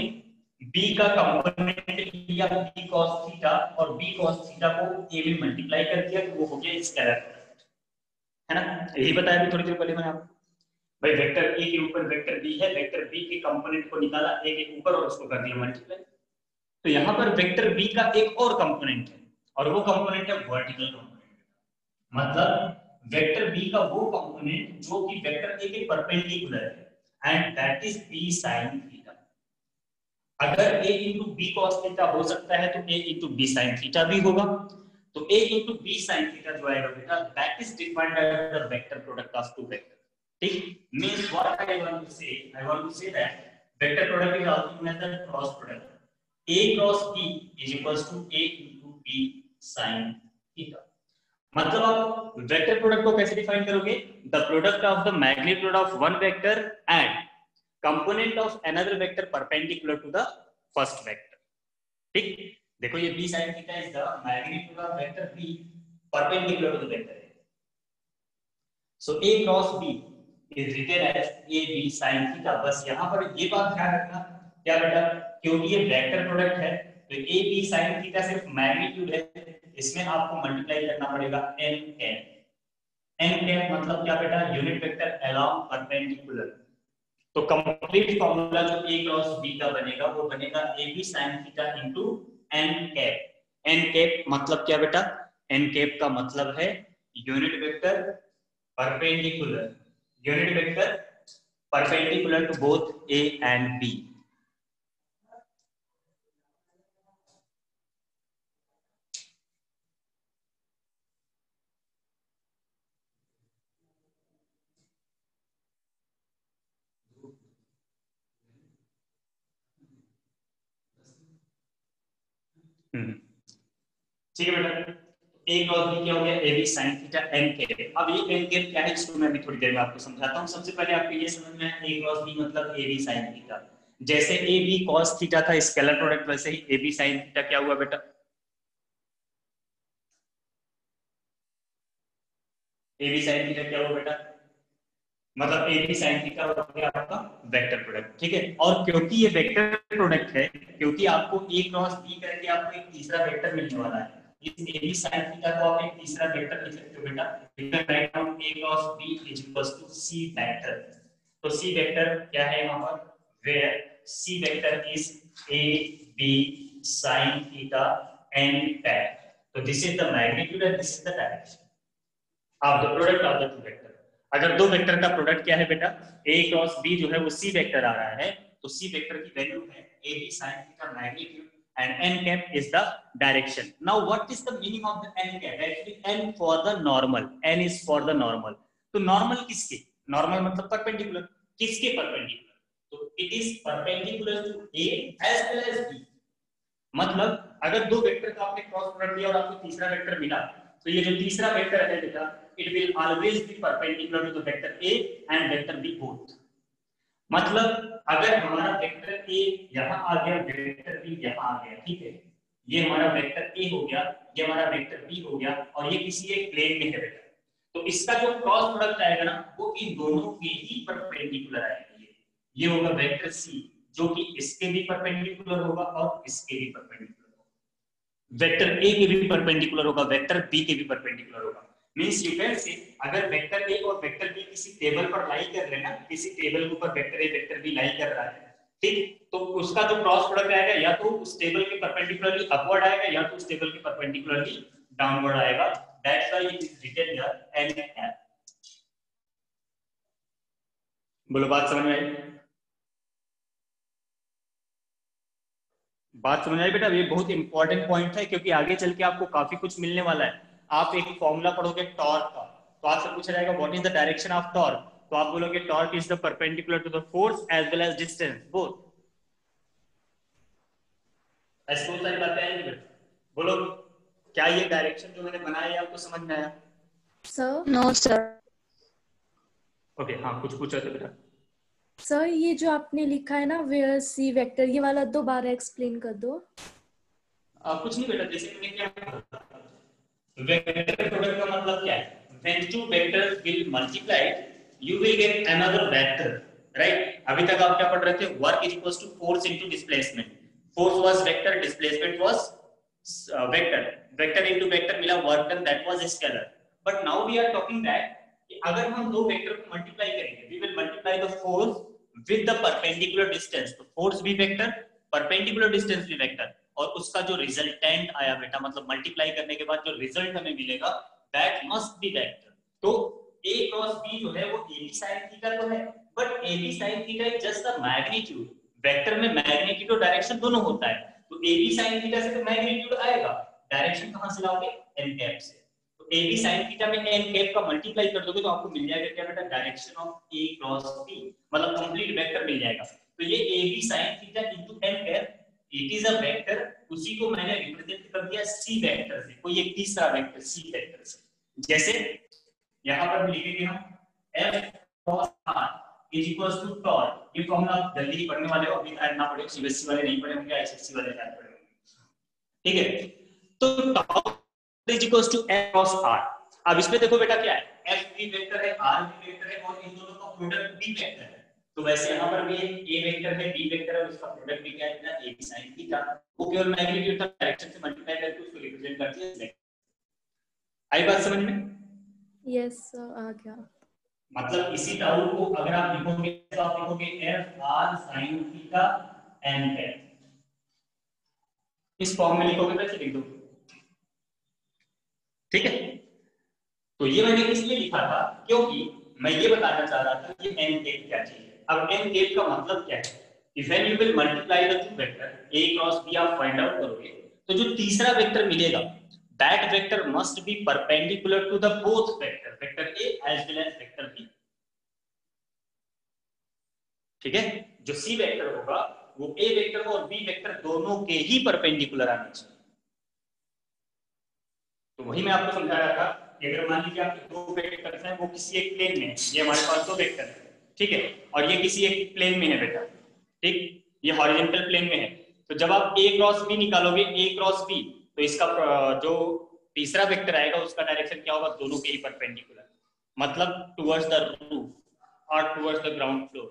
b का कंपोनेंट लिया b cos थीटा और b cos थीटा को a में मल्टीप्लाई कर दिया तो वो हो गया स्केलर प्रोडक्ट, है ना। यही बताया भी थोड़ी देर पहले मैंने आपको। भाई वेक्टर a के ऊपर वेक्टर b है, वेक्टर b के कंपोनेंट को निकाला a के ऊपर और उसको कर दिया मल्टीप्लाई। तो यहाँ पर वेक्टर b का एक और कंपोनेंट है और वो कंपोनेंट है वर्टिकल कंपोनेंट, मतलब वेक्टर b का वो कंपोनेंट जो कि वेक्टर a के परपेंडिकुलर है and that is b sin theta. अगर a into b cos theta हो सकता है तो a into b sin theta भी होगा। तो a into b sin theta जो आएगा बेटा that is defined as the vector product of two vector, ठीक। Means what I want to say that vector product is also known as the cross product a cross b is equals to a into b sin theta. मतलब आप वेक्टर प्रोडक्ट को कैसे डिफाइन करोगे? The product of the magnitude of one vector and component of another vector perpendicular to the first vector, ठीक। देखो ये b sin theta is the magnitude of vector b perpendicular to the vector a, so a cross b is written as a b sin theta. बस यहां पर ये बात ध्यान रखना क्या बेटा, क्योंकि ये वेक्टर प्रोडक्ट है तो a b sin थीटा सिर्फ मैग्नीट्यूड है, इसमें आपको मल्टीप्लाई करना पड़ेगा n कैप मतलब क्या बेटा, यूनिट वेक्टर अलोंग परपेंडिकुलर। तो कंप्लीट फॉर्मूला जो a क्रॉस b का बनेगा वो बनेगा ab sin theta into n cap. n cap मतलब क्या बेटा, n कैप का मतलब है unit vector perpendicular, unit vector perpendicular to both a and b। ठीक है बेटा, a क्रॉस b क्या हो गया, ab sin theta n cap. अब ये n कैप क्या है इसको मैं अभी थोड़ी देर में आपको समझाता हूं। सबसे पहले आपको ये समझ में आया a क्रॉस b मतलब ab sin थीटा। जैसे ab cos थीटा था स्केलर प्रोडक्ट, वैसे ही ab sin थीटा क्या हुआ बेटा, ab sin थीटा क्या हुआ बेटा, मतलब ab sin थीटा हो गया आपका वेक्टर प्रोडक्ट, ठीक है। और क्योंकि ये वेक्टर प्रोडक्ट है, क्योंकि आपको a क्रॉस b करके आपको एक तीसरा वेक्टर मिलने वाला है, इस ab sin थीटा को आप एक तीसरा वेक्टर लिख सकते हो बेटा। You can write down a cross b is equals to c vector. तो c वेक्टर क्या है यहाँ पर, where c vector is a b sin theta n cap. तो this is the magnitude and this is the direction of the product of the two vector. अगर दो वेक्टर का प्रोडक्ट क्या है बेटा, a क्रॉस b जो है वो c वेक्टर आ रहा है, तो c वेक्टर की वैल्यू है ab sin theta magnitude and n cap is the direction. Now what is the meaning of the n cap? Actually n for the normal, n is for the normal. तो normal किसके, normal मतलब perpendicular, किसके perpendicular, तो it is perpendicular to a as well as b। मतलब अगर दो वेक्टर का आपने क्रॉस प्रोडक्ट लिया और आपको तीसरा वेक्टर मिला, तो ये जो तीसरा वेक्टर है बेटा it will always be perpendicular to the vector a and vector b both। मतलब अगर हमारा वेक्टर a यहाँ आ गया, वेक्टर b यहाँ आ गया, ठीक है, ये हमारा वेक्टर a हो गया, ये हमारा वेक्टर b हो गया और ये किसी एक प्लेन में है बेटा, तो इसका जो क्रॉस प्रोडक्ट आएगा ना वो इन दोनों के ही परपेंडिकुलर आएगा। ये होगा वेक्टर c जो कि इसके भी परपेंडिकुलर होगा और इसके भी परपेंडिकुलर होगा, वेक्टर a के भी परपेंडिकुलर होगा, वेक्टर b के भी परपेंडिकुलर होगा। मींस यू कैन से अगर वेक्टर a और वेक्टर b किसी टेबल पर लाई कर रहे हैं ना, किसी टेबल के ऊपर वेक्टर a वेक्टर b लाई कर रहा है, ठीक, तो उसका जो क्रॉस प्रोडक्ट आएगा या तो उस टेबल के परपेंडिकुलरली अपवर्ड आएगा या तो उस टेबल के परपेंडिकुलरली डाउनवर्ड आएगा। That's why it is written here N. बोलो बात समझ में आई? बात समझ आई बेटा? ये बहुत इंपॉर्टेंट पॉइंट है क्योंकि आगे चल के आपको काफी कुछ मिलने वाला है। आप एक फॉर्मूला पढ़ोगे टॉर्क का, तो आपसे पूछा जाएगा what is the direction of torque, तो आप बोलोगे torque is the perpendicular to the force as well as distance both. ऐसी बहुत सारी बातें आएंगी बेटा। बोलो क्या ये डायरेक्शन जो मैंने बनाया है आपको समझ में आया? Sir no sir. ओके हाँ, कुछ पूछा था बेटा? सर ये जो आपने लिखा है ना वेयर सी वेक्टर, ये वाला दोबारा एक्सप्लेन कर दो। कुछ नहीं बेटा, जैसे मैंने क्या वेक्टर प्रोडक्ट का मतलब क्या है? when two vectors will multiply you will get another vector, right? अभी तक आप क्या पढ़ रहे थे? work is equals to force into displacement. Force was vector, displacement was vector. Vector into vector मिला work done, that was scalar. But now we are talking that कि अगर हम दो वेक्टर को मल्टीप्लाई करेंगे, we will multiply the force with the perpendicular distance. तो force भी वेक्टर, perpendicular distance भी वेक्टर, और उसका जो रिजल्टेंट आया बेटा, मतलब मल्टीप्लाई करने के बाद जो रिजल्ट हमें मिलेगा दैट मस्ट बी वेक्टर। तो a क्रॉस b जो है वो ab sin थीटा तो है, but ab sin theta is just the magnitude. Vector में मैग्नीट्यूड और डायरेक्शन दोनों होता है, तो ab sin थीटा से तो मैग्नीट्यूड आएगा, डायरेक्शन कहां से लाओगे? n कैप से। तो ab sin थीटा में n कैप का मल्टीप्लाई कर दोगे तो आपको मिल जाएगा क्या बेटा? Direction of a cross b, मतलब कंप्लीट वेक्टर मिल जाएगा। तो ये ab sin theta into n cap it is a vector, उसी को मैंने रिप्रेजेंट कर दिया सी वेक्टर से, कोई एक तीसरा वेक्टर सी वेक्टर से। जैसे यहां पर लिखेंगे हम f cos r is equals to torque. ये फॉर्मूला आप जल्दी ही पढ़ने वाले हो, अभी ऐड ना पढ़े, सीबीएसई वाले नहीं पढ़े होंगे, आईसीएसई वाले ऐड पढ़े होंगे, ठीक है? तो torque is equals to f cos r। अब इसमें देखो बेटा क्या है, f भी वेक्टर है, r भी वेक्टर है, और इन दोनों का प्रोडक्ट भी वेक्टर है। तो वैसे यहाँ पर भी a वेक्टर है, b वेक्टर है, उसका प्रोडक्ट भी क्या है ना, a sin थीटा। वो केवल मैग्नीट्यूड का डायरेक्शन से मल्टीप्लाई करके उसको रिप्रेजेंट करती है। आई बात समझ में? यस सर, आ गया। मतलब इसी टाउ को अगर आप लिखोगे तो आप लिखोगे f r sin theta n cap, इस फॉर्म में लिखोगे तो ऐसे लिख दो, ठीक है? तो ये मैंने इसलिए लिखा था क्योंकि मैं ये बताना चाह रहा था कि n कैप क्या चीज है। अब n कैप का मतलब क्या है? When you will multiply the two vector a cross b आप फाइंड आउट करोगे, तो जो तीसरा वेक्टर मिलेगा that vector must be perpendicular to the both vector, vector a as well as vector b, ठीक है? जो c वेक्टर होगा वो a वेक्टर और b वेक्टर दोनों के ही परपेंडिकुलर आना चाहिए। तो वही मैं आपको समझा रहा था कि अगर मान लीजिए आपके दो वेक्टर्स हैं, वो किसी एक प्लेन में है, ये हमारे पास दो वेक्टर है, ठीक है, और ये किसी एक प्लेन में है बेटा, ठीक, ये हॉरिजॉन्टल प्लेन में है, तो जब आप a क्रॉस b निकालोगे, a क्रॉस b, तो इसका जो तीसरा वेक्टर आएगा उसका डायरेक्शन क्या होगा? दोनों के ही परपेंडिकुलर, मतलब टुवर्ड्स द रूफ और towards the ground floor,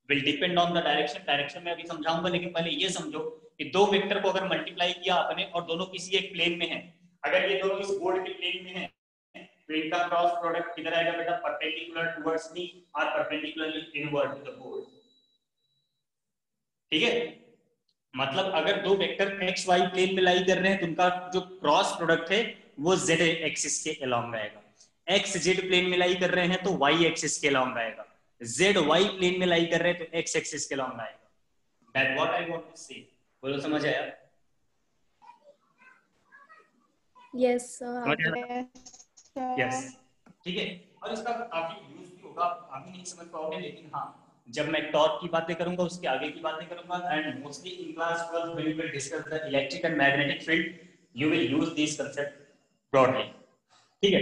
will depend on the direction. Direction में अभी समझाऊंगा, लेकिन पहले ये समझो कि दो वेक्टर को अगर मल्टीप्लाई किया आपने और दोनों किसी एक प्लेन में है, अगर ये दोनों इस बोर्ड के प्लेन में है तो इनका क्रॉस प्रोडक्ट किधर आएगा बेटा? परपेंडिकुलर टुवर्ड्स मी और perpendicularly inward to the board, ठीक है? मतलब अगर दो वेक्टर एक्स वाई प्लेन में लाई कर रहे हैं तो उनका जो क्रॉस प्रोडक्ट है वो जेड एक्सिस के अलोंग आएगा। एक्स जेड प्लेन में लाई कर रहे हैं तो वाई एक्सिस के अलोंग आएगा, जेड वाई प्लेन में लाई कर रहे हैं तो एक्स एक्सिस के अलोंग आएगा। That what I want to say. बोलो समझ आया? Yes sir. यस, ठीक है। और इसका काफी यूज भी होगा, आप अभी नहीं समझ पाओगे, लेकिन हाँ जब मैं टॉर्क की बातें करूंगा, उसके आगे की बातें करूंगा, and mostly in class 12 when we will discuss the electric and magnetic field, you will use this concept broadly, ठीक है?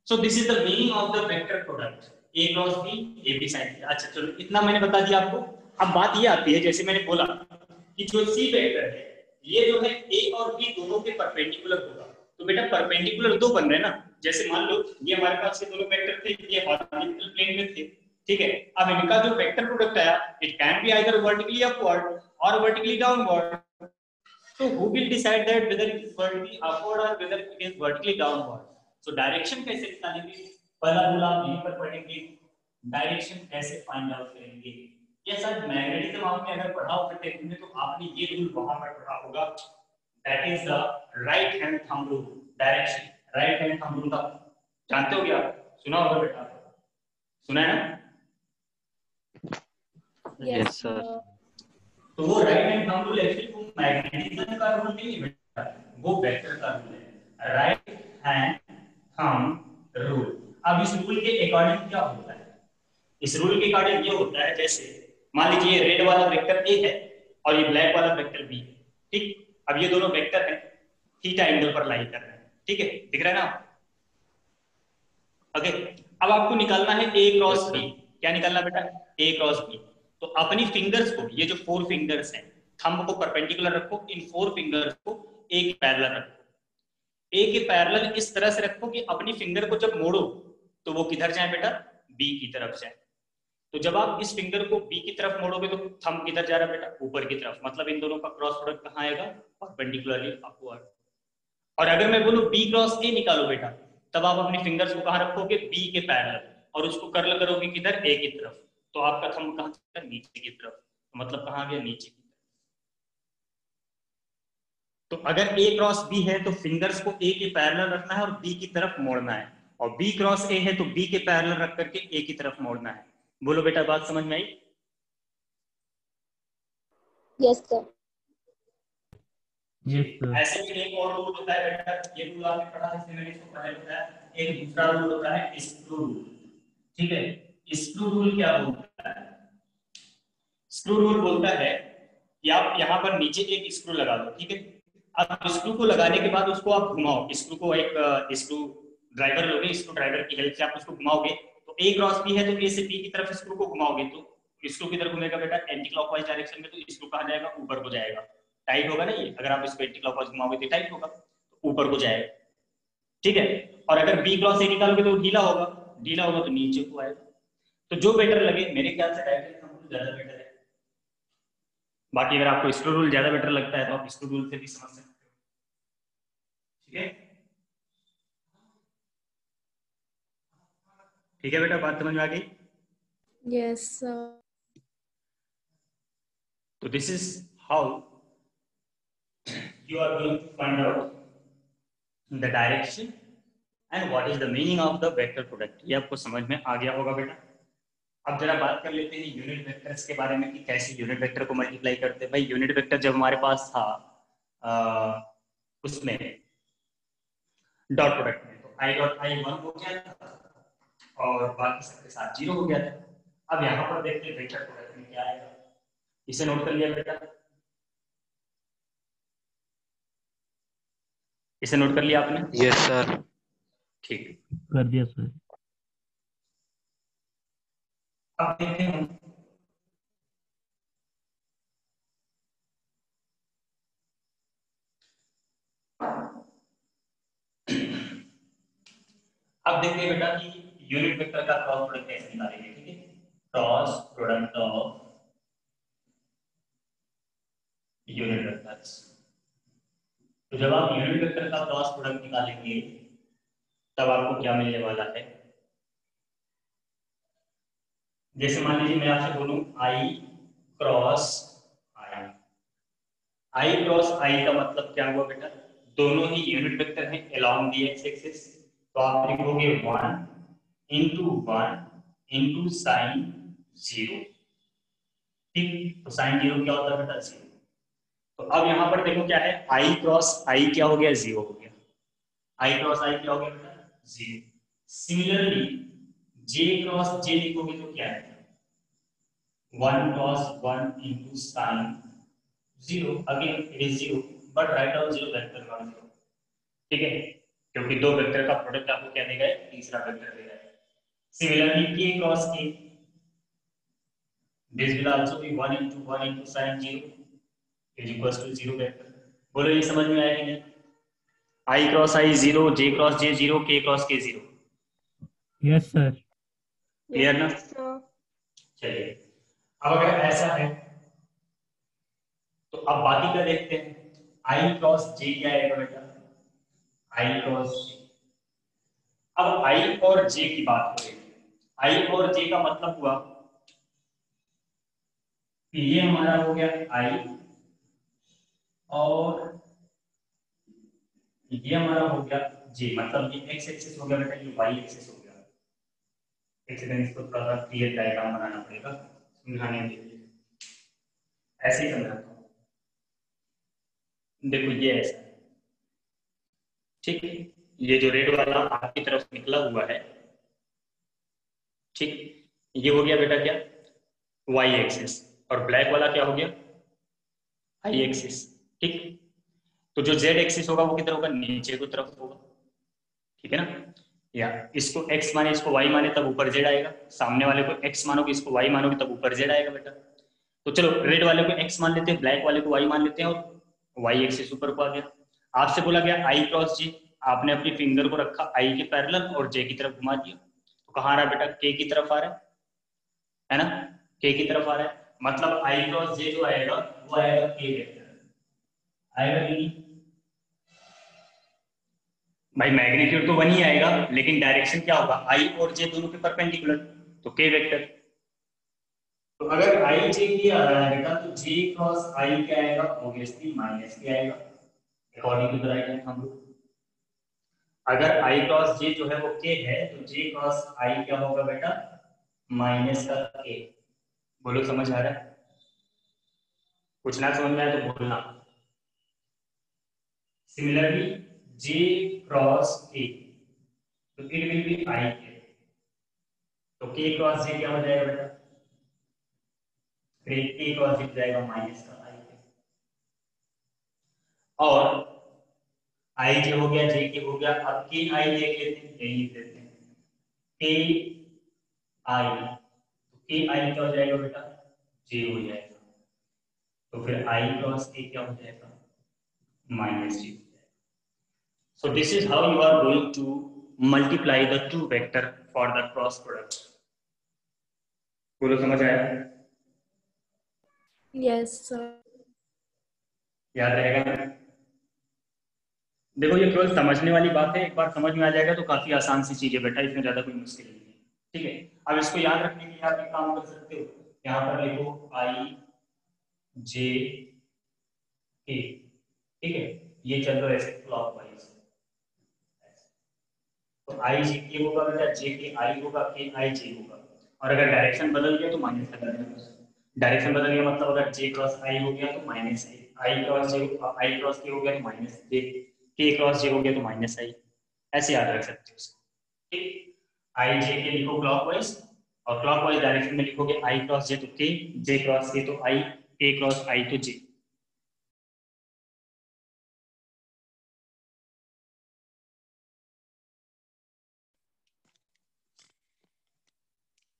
So this is the meaning of the vector product a cross b a b sin theta. अच्छा चलो इतना मैंने बता दिया आपको। अब बात ये आती है, जैसे मैंने बोला कि जो c वेक्टर है ये जो है a और b दोनों के परपेंडिकुलर होगा, तो बेटा परपेंडिकुलर दो बन रहे हैं ना, जैसे मान लो ये हमारे पास ये दोनों वेक्टर थे, ये हॉरिजॉन्टल प्लेन में थे, ठीक है? अब इनका जो वेक्टर प्रोडक्ट आया, it can be either vertically upward or vertically downward, so who will decide that whether it is vertically upward or whether it is vertically downward? So direction कैसे निकालेंगे? पहला रूल आप यहीं पर पढ़ेंगे, डायरेक्शन कैसे फाइंड आउट करेंगे। ये सर मैग्नेटिज्म आपने अगर पढ़ा होगा 10th में तो आपने ये रूल वहां पर पढ़ा होगा, that is the right hand thumb rule, direction right hand thumb rule का जानते हो क्या? सुना होगा बेटा, सुना है ना? Yes sir. तो वो right hand thumb rule actually वो मैग्नेटिज्म का रूल नहीं है बेटा, वो वेक्टर का रूल है, राइट हैंड थंब रूल। अब इस रूल के अकॉर्डिंग क्या होता है? इस रूल के अकॉर्डिंग ये होता है, जैसे मान लीजिए रेड वाला वेक्टर ए है और ये ब्लैक वाला वेक्टर बी है, ठीक। अब ये दोनों वेक्टर हैं, थीटा एंगल पर लाई कर रहे हैं, ठीक है, दिख रहा है ना? ओके, अब आपको निकालना है ए क्रॉस बी। क्या निकालना बेटा? ए क्रॉस बी। तो अपनी फिंगर्स को, ये जो 4 फिंगर्स हैं, थंब को परपेंडिकुलर रखो, इन 4 फिंगर्स को ए के पैरेलल रखो। ए के पैरेलल इस तरह से रखो कि अपनी फिंगर को जब मोड़ो तो वो किधर जाए बेटा? बी की तरफ जाए। तो जब आप इस फिंगर को बी की तरफ मोड़ोगे तो थंब किधर जा रहा है बेटा? ऊपर की तरफ। मतलब इन दोनों का क्रॉस प्रोडक्ट कहाँ आएगा? Perpendicularly upward. और अगर मैं बोलूं बी क्रॉस ए निकालो बेटा, तब आप अपनी फिंगर्स को कहाँ रखोगे? बी के पैरेलल, और उसको कर्ल करोगे किधर? ए की तरफ। तो आपका थंब कहाँ चला? नीचे की तरफ। मतलब कहाँ गया? नीचे की तरफ। तो अगर ए क्रॉस बी है तो फिंगर्स को ए के पैरेलल रखना है और बी की तरफ मोड़ना है, और बी क्रॉस ए है तो बी के पैरेलल रख करके ए की तरफ मोड़ना है। बोलो बेटा, बात समझ में आई? Yes sir. Yes sir. ऐसे भी एक और रूल होता है बेटा, ये रूल आपने पढ़ा है, इसलिए मैंने इसको पहले बताया। एक दूसरा रूल होता है स्क्रू रूल, ठीक है। स्क्रू रूल क्या बोलता है? स्क्रू रूल बोलता है कि आप यहाँ पर नीचे एक स्क्रू लगा दो, ठीक है। अब स्क्रू को लगाने के बाद उसको आप घुमाओ, स्क्रू को एक स्क्रू ड्राइवर लोगे, स्क्रू ड्राइवर की हेल्प से आप उसको घुमाओगे। तो ए क्रॉस बी है तो ए से बी की तरफ स्क्रू को घुमाओगे तो स्क्रू किधर घूमेगा बेटा? एंटी क्लॉकवाइज डायरेक्शन में। तो स्क्रू कहाँ जाएगा? ऊपर को जाएगा। टाइट होगा ना ये, अगर आप इसको एंटी क्लॉकवाइज घुमाओगे तो टाइट होगा, तो ऊपर को जाएगा, ठीक है। और अगर बी क्रॉस ए निकालोगे तो ढीला होगा, ढीला होगा तो नीचे को आएगा। तो जो बेटर लगे, मेरे ख्याल से राइट हैंड ज्यादा बेटर है। बाकी अगर आपको स्क्रू रूल ज्यादा बेटर लगता है तो आप स्क्रू रूल से भी समझ सकते हो, ठीक है। ठीक है बेटा, बात समझ में आ गई? Yes sir. तो this is how you are going to find out the direction and what is the meaning of the vector product। ये आपको समझ में आ गया होगा बेटा। अब जरा बात कर लेते हैं यूनिट वेक्टर्स के बारे में कि कैसे यूनिट वेक्टर को मल्टीप्लाई करते हैं। भाई यूनिट वेक्टर जब हमारे पास था उसमें डॉट प्रोडक्ट में, तो आई डॉट आई 1 हो गया था और बाकी सबके साथ 0 हो गया था। अब यहाँ पर देखते हैं वेक्टर प्रोडक्ट में क्या आएगा। इसे नोट कर लिया बेटा? इसे नोट कर लिया आपने? Yes sir. ठीक, कर दिया सर। अब देखते हैं अब देखते हैं बेटा कि यूनिट वेक्टर का क्रॉस प्रोडक्ट कैसे निकालेंगे, ठीक है। Cross product of unit vectors. तो जब आप यूनिट वेक्टर का क्रॉस प्रोडक्ट निकालेंगे तब आपको क्या मिलने वाला है? जैसे मान लीजिए मैं आपसे बोलूं आई क्रॉस आई, आई क्रॉस आई का मतलब क्या हुआ बेटा? दोनों ही यूनिट वेक्टर हैं अलोंग दी एक्स एक्सिस। तो आप लिखोगे 1 into 1 into साइन 0, ठीक। तो साइन 0 क्या होता है बेटा? 0। तो अब यहाँ पर देखो क्या है, आई क्रॉस आई क्या हो गया? 0 हो गया। आई क्रॉस आई क्या हो गया बेटा? 0। सिमिलरली जे क्रॉस जे लिखोगे तो क्या है? 1 cross 1 into sine 0, again it is 0 but write down 0 vector not 0, ठीक है, क्योंकि दो वेक्टर का प्रोडक्ट आपको क्या देगा? तीसरा वेक्टर देगा। Similarly, k cross k, this will also be 1 into 1 into sin 0 is equals to 0 vector। बोलो ये समझ में आया कि नहीं? I cross I 0, J cross J 0, K cross K 0। Yes sir. Clear ना? चलिए, अब अगर ऐसा है तो अब बाकी का देखते हैं। I cross J क्या आएगा बेटा? I cross J। अब I और J की बात हो रही है। I और J का मतलब हुआ ये हमारा हो गया आई और ये हमारा हो गया जे, मतलब ये एक्स एक्सिस हो गया बेटा, ये वाई एक्सिस हो गया। एक सेकंड, इसको थोड़ा सा क्लियर डायग्राम बनाना पड़ेगा समझाने के लिए। ऐसे ही समझाता हूँ, देखो ये ऐसा है, ठीक, ये जो रेड वाला आपकी तरफ निकला हुआ है, ठीक, ये हो गया बेटा क्या, वाई एक्सिस, और ब्लैक वाला क्या हो गया, आई एक्सिस, ठीक। तो जो जेड एक्सिस होगा वो किधर होगा, नीचे की तरफ होगा, ठीक है ना। या इसको x माने, इसको y माने, तब ऊपर z आएगा। सामने वाले को x मानोगे, इसको y मानोगे, तब ऊपर z आएगा बेटा। तो चलो रेड वाले को x मान लेते हैं, ब्लैक वाले को y मान लेते हैं, और y एक्सिस ऊपर को आ गया। आपसे बोला गया i क्रॉस j, आपने अपनी फिंगर को रखा i के पैरेलल और j की तरफ घुमा दिया, तो कहाँ आ रहा है बेटा, k की तरफ आ रहा है ना, k की तरफ आ रहा है, मतलब i क्रॉस j जो आएगा वो आएगा k वेक्टर आएगा कि नहीं भाई, मैग्नीट्यूड तो 1 ही आएगा, लेकिन डायरेक्शन क्या होगा, आई और जे दोनों के परपेंडिकुलर, तो के वेक्टर। तो अगर आई जे की आ रहा है बेटा, तो जे क्रॉस आई क्या आएगा, ऑब्वियसली माइनस के आएगा, according to the right hand हम लोग। अगर आई क्रॉस जे जो है वो के है, तो जे क्रॉस आई क्या होगा बेटा, माइनस का के। बोलो समझ आ रहा है, कुछ ना समझ में आए तो बोलना। सिमिलरली जे क्रॉस के, तो इट विल बी आई के, तो के क्रॉस जे क्या हो जाएगा बेटा, के क्रॉस जे जाएगा माइनस का आई के, और आई जे हो गया, जे के हो गया। अब के आई देख लेते हैं, यही लिख देते हैं के आई, तो के आई क्या हो जाएगा बेटा, जे हो जाएगा, तो फिर आई क्रॉस के क्या हो जाएगा, minus J. So this is how you are going to multiply the two vector for the cross product. बोलो समझ आया, यस सर। याद रहेगा ना। देखो ये केवल समझने वाली बात है, एक बार समझ में आ जाएगा तो काफी आसान सी चीज है बेटा, इसमें ज्यादा कोई मुश्किल नहीं है, ठीक है। अब इसको याद रखने के लिए आप एक काम कर सकते हो, यहाँ पर लिखो आई जे के, ठीक है, ये चल रहा है ऐसे क्लॉकवाइज, तो आई जे के होगा बेटा, जे के आई होगा, के आई जे होगा, और अगर डायरेक्शन बदल गया तो माइनस लगा देना। डायरेक्शन बदल गया मतलब अगर जे क्रॉस आई हो गया तो माइनस आई, आई क्रॉस जे, आई क्रॉस के हो गया तो माइनस जे, के क्रॉस जे हो गया तो माइनस आई, ऐसे याद रख सकते हो उसको, ठीक। आई जे के लिखो क्लॉकवाइज, और क्लॉकवाइज डायरेक्शन में लिखोगे आई क्रॉस जे तो के, जे क्रॉस के तो आई, के क्रॉस आई तो जे।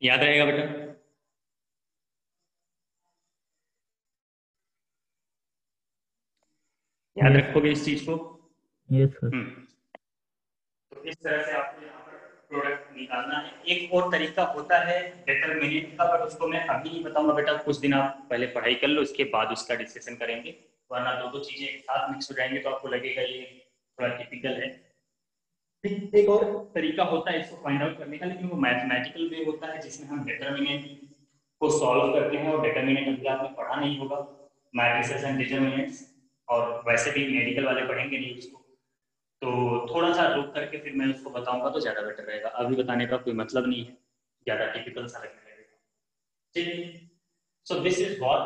याद रहेगा बेटा, याद रखोगे इस चीज को। Yes sir. तो इस तरह से आपको यहाँ पर प्रोडक्ट निकालना है। एक और तरीका होता है डिटरमिनेंट का, बट उसको मैं अभी नहीं बताऊंगा बेटा, कुछ दिन आप पहले पढ़ाई कर लो, इसके बाद उसका डिस्कशन करेंगे, वरना दो चीजें एक साथ मिक्स हो जाएंगे तो आपको लगेगा ये थोड़ा टिपिकल है। एक और तरीका होता है इसको फाइंड आउट करने का, लेकिन वो मैथमेटिकल वे होता है, जिसमें हम डिटरमिनेंट को सॉल्व करते हैं, और डिटरमिनेंट अभी आपने पढ़ा नहीं होगा, मैट्रिसेस एंड डिटरमिनेंट्स, और वैसे भी मेडिकल वाले पढ़ेंगे नहीं उसको, तो थोड़ा सा रुक करके फिर मैं उसको बताऊंगा तो ज्यादा बेटर रहेगा, अभी बताने का कोई मतलब नहीं है, ज्यादा टिपिकल सा लगने लगेगा, ठीक। So this is what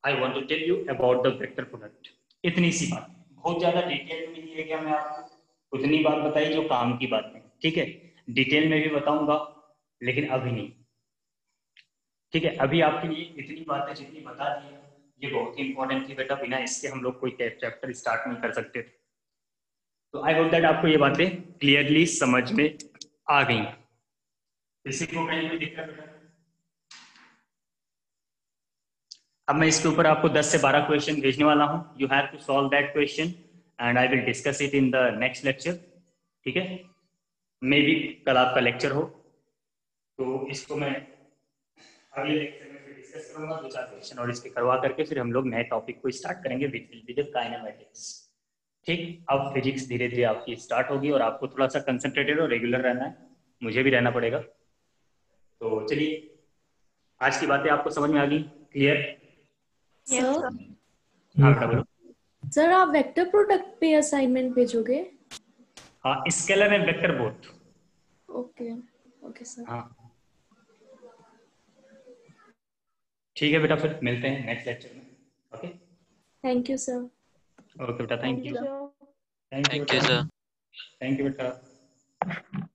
I want to tell you about the vector product. इतनी सी बात, बहुत ज्यादा डिटेल में नहीं है क्या, मैं आपको उतनी बात बताई जो काम की बात है, ठीक है। डिटेल में भी बताऊंगा लेकिन अभी नहीं, ठीक है। अभी आपके लिए इतनी बातें जितनी बता दी है ये बहुत ही इंपॉर्टेंट थी बेटा, बिना इसके हम लोग कोई चैप्टर स्टार्ट नहीं कर सकते थे। तो आई होप दैट आपको ये बातें क्लियरली समझ में आ गई। किसी को कहीं भी दिक्कत है? अब मैं इसके ऊपर आपको 10 से 12 क्वेश्चन भेजने वाला हूं, you have to solve that question and I will discuss it in the next lecture, ठीक है। मे बी कल आपका लेक्चर हो तो इसको मैं अगले लेक्चर में फिर डिस्कस करूंगा, 2-4 क्वेश्चन और इसके करवा करके फिर हम लोग नए टॉपिक को स्टार्ट करेंगे विद काइनेमैटिक्स, ठीक। अब फिजिक्स धीरे धीरे आपकी स्टार्ट होगी और आपको थोड़ा सा कंसंट्रेटेड और रेगुलर रहना है, मुझे भी रहना पड़ेगा। तो चलिए, आज की बातें आपको समझ में आ गई, क्लियर? Yes, sir sir. हाँ Yes, बेटा बोलो। सर आप वेक्टर प्रोडक्ट पे असाइनमेंट भेजोगे? हाँ, scalar and vector both. Okay okay sir. हाँ ठीक है बेटा, फिर मिलते हैं नेक्स्ट लेक्चर में। Okay thank you sir. Okay बेटा, thank Thank you, you. sir. Thank you Thank you, बेटा, sir. थैंक यू बेटा।